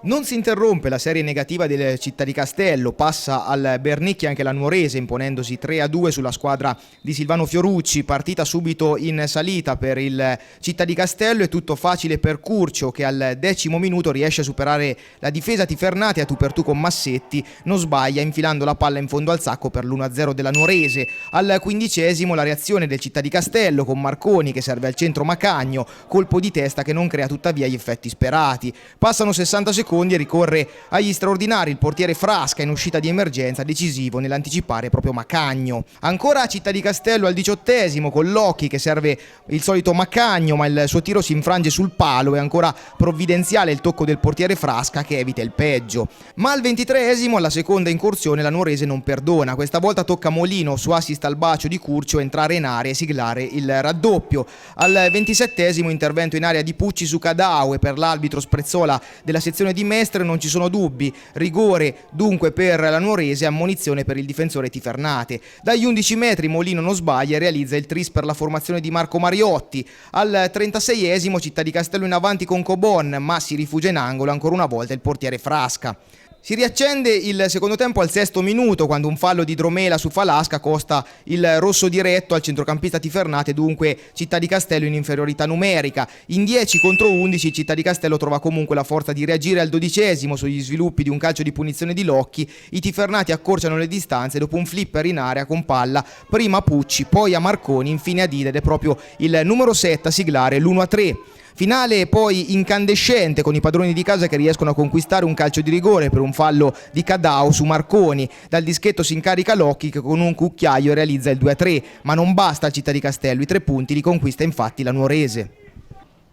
Non si interrompe la serie negativa del Città di Castello, passa al Bernicchi anche la Nuorese imponendosi 3-2 sulla squadra di Silvano Fiorucci, partita subito in salita per il Città di Castello, è tutto facile per Curcio che al 10° minuto riesce a superare la difesa tifernati a tu per tu con Massetti, non sbaglia infilando la palla in fondo al sacco per l'1-0 della Nuorese. Al 15° la reazione del Città di Castello con Marconi che serve al centro Macagno, colpo di testa che non crea tuttavia gli effetti sperati. Passano 60 secondi e ricorre agli straordinari il portiere Frasca in uscita di emergenza, decisivo nell'anticipare proprio Macagno. Ancora a Città di Castello al 18° con Locchi che serve il solito Macagno, ma il suo tiro si infrange sul palo e ancora provvidenziale il tocco del portiere Frasca che evita il peggio. Ma al 23° alla seconda incursione la Nuorese non perdona, questa volta tocca Molino su assist al bacio di Curcio entrare in area e siglare il raddoppio. Al 27° intervento in area di Pucci su Cadau e per l'arbitro Sprezzola della sezione di Mestre non ci sono dubbi, rigore dunque per la Nuorese, ammonizione per il difensore Tifernate. Dagli 11 metri Molino non sbaglia e realizza il tris per la formazione di Marco Mariotti. Al 36° Città di Castello in avanti con Cobon, ma si rifugia in angolo ancora una volta il portiere Frasca. Si riaccende il secondo tempo al 6° minuto quando un fallo di Dromela su Falasca costa il rosso diretto al centrocampista Tifernate, dunque Città di Castello in inferiorità numerica. In 10 contro 11 Città di Castello trova comunque la forza di reagire al 12° sugli sviluppi di un calcio di punizione di Locchi. I Tifernati accorciano le distanze dopo un flipper in area con palla prima a Pucci, poi a Marconi, infine a Dida ed è proprio il numero 7 a siglare l'1-3. Finale poi incandescente con i padroni di casa che riescono a conquistare un calcio di rigore per un fallo di Cadau su Marconi. Dal dischetto si incarica Locchi che con un cucchiaio realizza il 2-3, ma non basta al Città di Castello, i 3 punti li conquista infatti la Nuorese.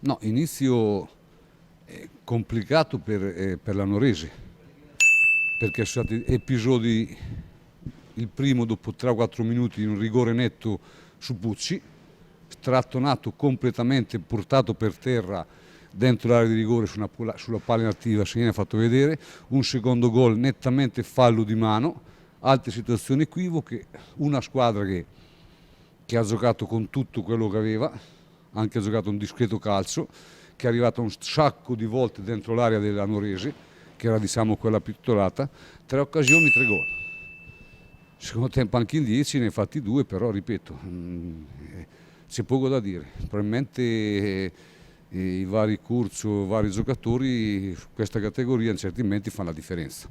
No, inizio complicato per la Nuorese, perché sono stati episodi, il primo dopo 3-4 minuti di un rigore netto su Pucci, strattonato completamente, portato per terra dentro l'area di rigore sulla palla inattiva, se ne ha fatto vedere, un secondo gol nettamente fallo di mano, altre situazioni equivoche, una squadra che ha giocato con tutto quello che aveva, anche ha giocato un discreto calcio, che è arrivato un sacco di volte dentro l'area della Nuorese, che era diciamo quella più titolata, 3 occasioni, 3 gol. Secondo tempo anche in 10, ne ha fatti 2, però ripeto, c'è poco da dire, probabilmente i vari Curcio, vari giocatori su questa categoria in certi momenti fanno la differenza.